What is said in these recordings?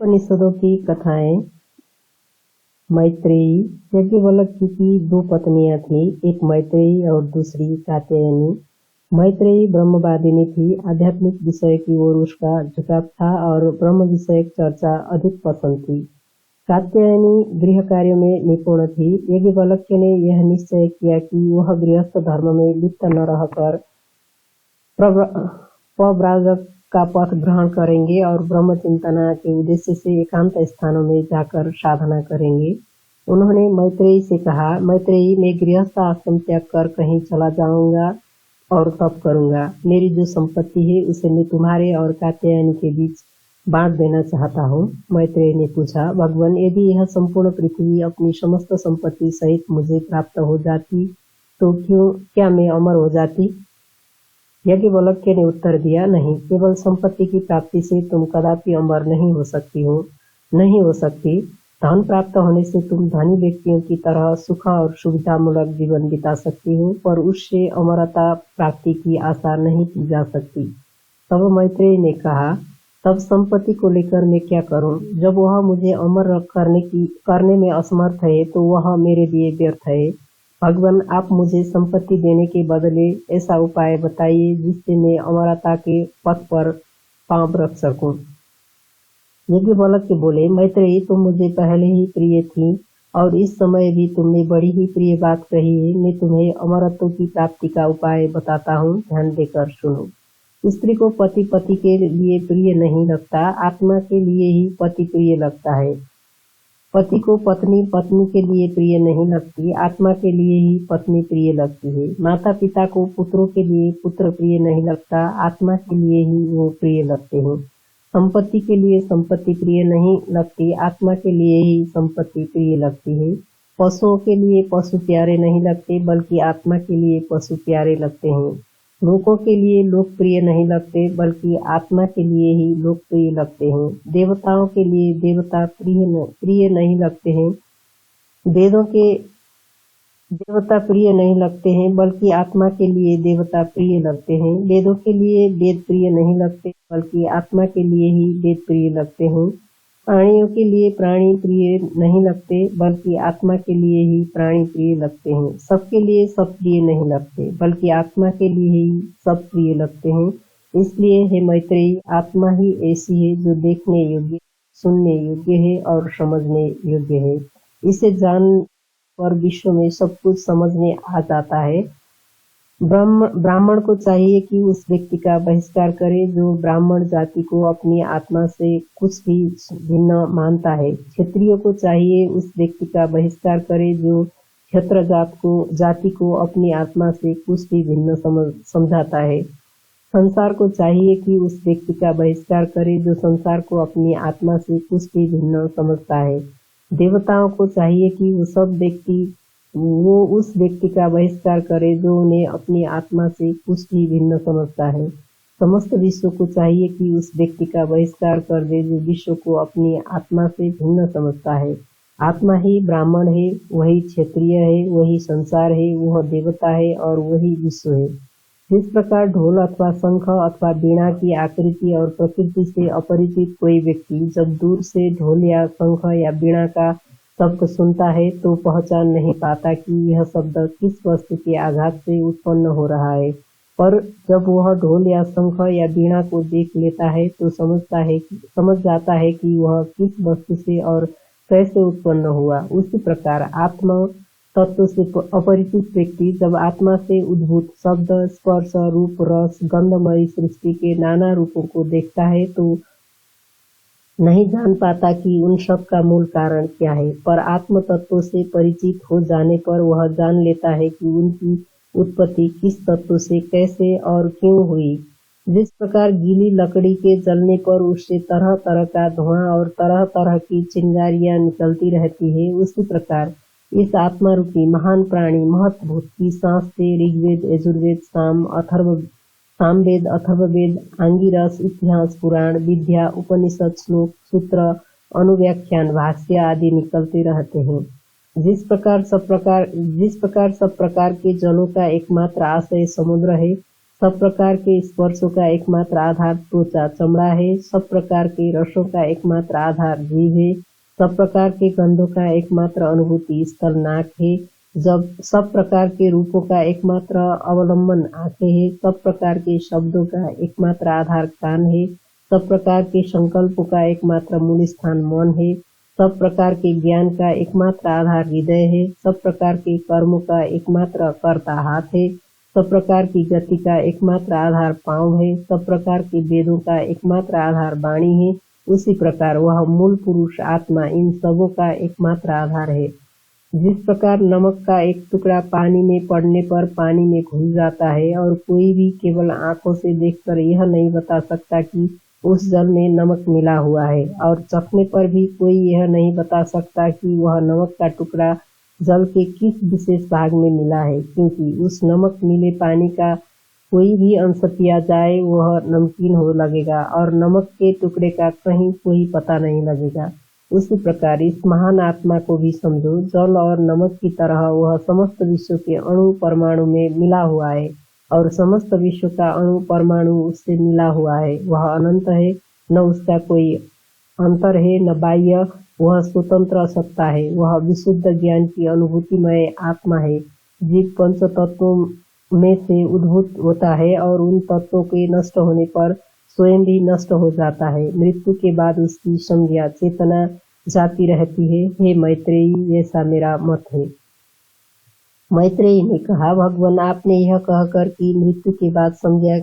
उपनिषदों की कथाएं। मैत्रेयी। याज्ञवल्क्य जी की 2 पत्नियां थीं, एक मैत्रेयी और दूसरी कात्यायनी। मैत्रेयी ब्रह्मवादिनी थी। आध्यात्मिक विषय की ओर उसका झुकाव था और ब्रह्म विषयक चर्चा अधिक पसंद थी। कात्यायनी गृह कार्यों में निपुण थी। याज्ञवल्क्य ने यह निश्चय किया कि वह गृहस्थ धर्म में लिप्त न रहकर पव्राजक का पथ ग्रहण करेंगे और ब्रह्म चिंतना के उद्देश्य से एकांत स्थानों में जाकर साधना करेंगे। उन्होंने मैत्रेयी से कहा, मैत्रेयी, मैं गृहस्थ आश्रम त्याग कर कहीं चला जाऊंगा और तप करूंगा। मेरी जो संपत्ति है उसे मैं तुम्हारे और कात्यायनी के बीच बांट देना चाहता हूँ। मैत्रेयी ने पूछा, भगवान, यदि यह संपूर्ण पृथ्वी अपनी समस्त संपत्ति सहित मुझे प्राप्त हो जाती तो क्या मैं अमर हो जाती? याज्ञवल्क्य ने उत्तर दिया, नहीं, केवल संपत्ति की प्राप्ति से तुम कदापि अमर नहीं हो सकती। धन प्राप्त होने से तुम धनी व्यक्तियों की तरह सुख और सुविधामूलक जीवन बिता सकती हो, पर उससे अमरता प्राप्ति की आशा नहीं की जा सकती। तब मैत्रेयी ने कहा, तब संपत्ति को लेकर मैं क्या करूं? जब वह मुझे अमर करने में असमर्थ है तो वह मेरे लिए व्यर्थ है। भगवान, आप मुझे संपत्ति देने के बदले ऐसा उपाय बताइए जिससे मैं अमरता के पथ पर पांव रख सकूं। याज्ञवल्क्य बोले, मैत्रेयी, तुम मुझे पहले ही प्रिय थी और इस समय भी तुमने बड़ी ही प्रिय बात कही है। मैं तुम्हें अमरत्व की प्राप्ति का उपाय बताता हूँ, ध्यान देकर सुनो। स्त्री को पति पति के लिए प्रिय नहीं लगता, आत्मा के लिए ही पति प्रिय लगता है। पति को पत्नी पत्नी के लिए प्रिय नहीं लगती, आत्मा के लिए ही पत्नी प्रिय लगती है। माता पिता को पुत्रों के लिए पुत्र प्रिय नहीं लगता, आत्मा के लिए ही वो प्रिय लगते हैं। संपत्ति के लिए संपत्ति प्रिय नहीं लगती, आत्मा के लिए ही संपत्ति प्रिय लगती है। पशुओं के लिए पशु प्यारे नहीं लगते, बल्कि आत्मा के लिए पशु प्यारे लगते हैं। लोगों के लिए लोग प्रिय नहीं लगते, बल्कि आत्मा के लिए ही लोग प्रिय लगते हैं। देवताओं के लिए देवता प्रिय नहीं लगते हैं। वेदों के देवता प्रिय नहीं लगते हैं, बल्कि आत्मा के लिए देवता प्रिय लगते हैं। वेदों के लिए वेद प्रिय नहीं लगते, बल्कि आत्मा के लिए ही वेद प्रिय लगते हैं। प्राणियों के लिए प्राणी प्रिय नहीं लगते, बल्कि आत्मा के लिए ही प्राणी प्रिय लगते हैं। सबके लिए सब प्रिय नहीं लगते, बल्कि आत्मा के लिए ही सब प्रिय लगते हैं। इसलिए हे मैत्रेयी, आत्मा ही ऐसी है जो देखने योग्य, सुनने योग्य है और समझने योग्य है। इसे जान पर विश्व में सब कुछ समझ में आ जाता है। ब्राह्मण को चाहिए कि उस व्यक्ति का बहिष्कार करे जो ब्राह्मण जाति को अपनी आत्मा से कुछ भी भिन्न मानता है। क्षत्रिय को चाहिए उस व्यक्ति का बहिष्कार करे जो क्षत्र जाति को अपनी आत्मा से कुछ भी भिन्न समझाता है। संसार को चाहिए कि उस व्यक्ति का बहिष्कार करे जो संसार को अपनी आत्मा से कुछ भी भिन्न समझता है। देवताओं को चाहिए कि वो उस व्यक्ति का बहिष्कार करे जो उन्हें अपनी आत्मा से कुछ भी भिन्न समझता है। समस्त विश्व को चाहिए कि उस व्यक्ति का बहिष्कार कर दे जो विश्व को अपनी आत्मा से भिन्न समझता है। आत्मा ही ब्राह्मण है, वही क्षत्रिय है, वही संसार है, वह देवता है और वही विश्व है। जिस प्रकार ढोल अथवा शंख अथवा वीणा की आकृति और प्रकृति से अपरिचित कोई व्यक्ति जब दूर से ढोल या शंख या वीणा का शब्द सुनता है तो पहचान नहीं पाता कि यह शब्द किस वस्तु के आघात से उत्पन्न हो रहा है, पर जब वह ढोल या शंख या वीणा को देख लेता है तो समझ जाता है कि वह किस वस्तु से और कैसे उत्पन्न हुआ। उसी प्रकार आत्मा तत्व से अपरिचित व्यक्ति जब आत्मा से उद्भूत शब्द, स्पर्श, रूप, रस, गंधमयी सृष्टि के नाना रूपों को देखता है तो नहीं जान पाता कि उन सब का मूल कारण क्या है, पर आत्म तत्व से परिचित हो जाने पर वह जान लेता है कि उनकी उत्पत्ति किस तत्व से कैसे और क्यों हुई। जिस प्रकार गीली लकड़ी के जलने पर उससे तरह तरह का धुआं और तरह तरह की चिंगारियां निकलती रहती है, उसी प्रकार इस आत्मा रूपी महान प्राणी महत्भूत की सांस से ऋग्वेद, यजुर्वेद, सामवेद, अथर्ववेद, आंगिरस, इतिहास, पुराण, विद्या, उपनिषद, श्लोक, सूत्र, अनुव्याख्यान, भाष्य आदि निकलते रहते हैं। जिस प्रकार सब प्रकार के जलों का एकमात्र आश्रय समुद्र है, सब प्रकार के स्पर्शों का एकमात्र आधार त्वचा चमड़ा है। सब प्रकार के रसों का एकमात्र आधार जीभ है। सब प्रकार के गंधों का एकमात्र अनुभूति स्थल नाक है। जब सब प्रकार के रूपों का एकमात्र अवलंबन आंखें है। सब प्रकार के शब्दों का एकमात्र आधार कान है। सब प्रकार के संकल्पों का एकमात्र मूल स्थान मन है। सब प्रकार के ज्ञान का एकमात्र आधार हृदय है। सब प्रकार के कर्मों का एकमात्र कर्ता हाथ है। सब प्रकार की गति का एकमात्र आधार पांव है। सब प्रकार के वेदों का एकमात्र आधार वाणी है। उसी प्रकार वह मूल पुरुष आत्मा इन सबों का एकमात्र आधार है। जिस प्रकार नमक का एक टुकड़ा पानी में पड़ने पर पानी में घुल जाता है और कोई भी केवल आंखों से देखकर यह नहीं बता सकता कि उस जल में नमक मिला हुआ है, और चखने पर भी कोई यह नहीं बता सकता कि वह नमक का टुकड़ा जल के किस विशेष भाग में मिला है, क्योंकि उस नमक मिले पानी का कोई भी अंश पिया जाए वह नमकीन हो लगेगा और नमक के टुकड़े का कहीं कोई पता नहीं लगेगा। उसी प्रकार इस महान आत्मा को भी समझो। जल और नमक की तरह वह समस्त विश्व के अणु परमाणु में मिला हुआ है और समस्त विश्व का अणु परमाणु उससे मिला हुआ है। वह अनंत है, न उसका कोई अंतर है न बाह्य। वह स्वतंत्र सत्ता है। वह विशुद्ध ज्ञान की अनुभूतिमय आत्मा है। जीव पंच तत्वों में से उद्भूत होता है और उन तत्वों के नष्ट होने पर स्वयं भी नष्ट हो जाता है। मृत्यु के बाद उसकी संज्ञा चेतना जाती रहती है। हे मैत्रेयी, ऐसा मेरा मत है। मैत्रेयी ने कहा, भगवान, आपने यह कहकर कि मृत्यु के बाद संज्ञा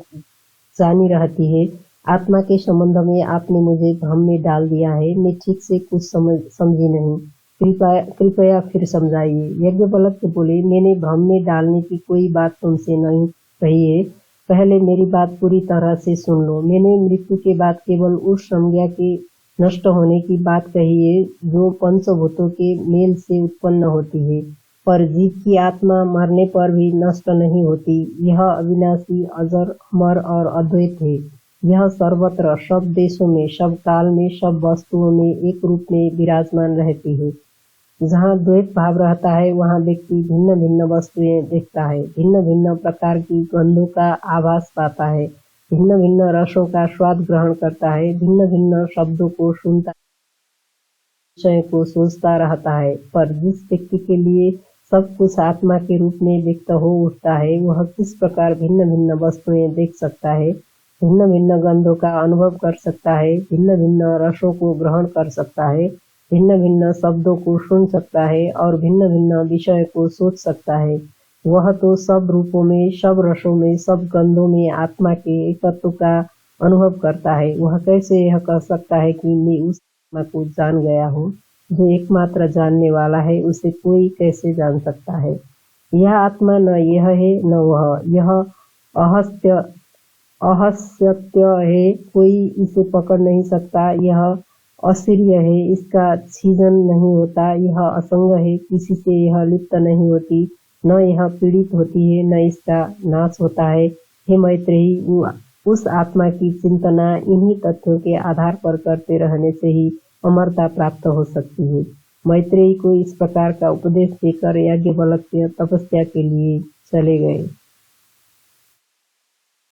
जानी रहती है, आत्मा के संबंध में आपने मुझे भ्रम में डाल दिया है। मैं ठीक से कुछ समझी नहीं। कृपया फिर समझाइए। यज्ञवल्क्य बोले, मैंने भ्रम में डालने की कोई बात तुमसे नहीं कही है। पहले मेरी बात पूरी तरह से सुन लो। मैंने मृत्यु के बाद केवल उस संज्ञा के नष्ट होने की बात कही है जो पंचभूतों के मेल से उत्पन्न होती है, पर जीव की आत्मा मरने पर भी नष्ट नहीं होती। यह अविनाशी, अजर, अमर और अद्वैत है। यह सर्वत्र, सब देशों में, सब काल में, सब वस्तुओं में एक रूप में विराजमान रहती है। जहाँ द्वैत भाव रहता है वहाँ व्यक्ति भिन्न भिन्न वस्तुएं देखता है, भिन्न भिन्न प्रकार की गंधों का आभास पाता है, भिन्न भिन्न रसों का स्वाद ग्रहण करता है, भिन्न भिन्न शब्दों को सुनता, विषय को सोचता रहता है। पर जिस व्यक्ति के लिए सब कुछ आत्मा के रूप में व्यक्त हो उठता है, वह किस प्रकार भिन्न भिन्न वस्तुएं देख सकता है, भिन्न भिन्न गंधों का अनुभव कर सकता है, भिन्न भिन्न रसों को ग्रहण कर सकता है, भिन्न भिन्न शब्दों को सुन सकता है और भिन्न भिन्न विषय को सोच सकता है। वह तो सब रूपों में, सब रसों में, सब गंधों में आत्मा के एकत्व का अनुभव करता है। वह कैसे यह कह सकता है कि मैं उस आत्मा को जान गया हूँ? जो एकमात्र जानने वाला है उसे कोई कैसे जान सकता है? यह आत्मा न यह है न वह, यह अहस्यत्य है, कोई इसे पकड़ नहीं सकता। यह असीर्य है, इसका छीजन नहीं होता। यह असंग है, किसी से यह लिप्त नहीं होती, न यह पीड़ित होती है, न इसका नाश होता है। हे मैत्रेयी, उस आत्मा की चिंतना इन्हीं तथ्यों के आधार पर करते रहने से ही अमरता प्राप्त हो सकती है। मैत्रेयी को इस प्रकार का उपदेश देकर याज्ञवल्क्य तपस्या के लिए चले गए।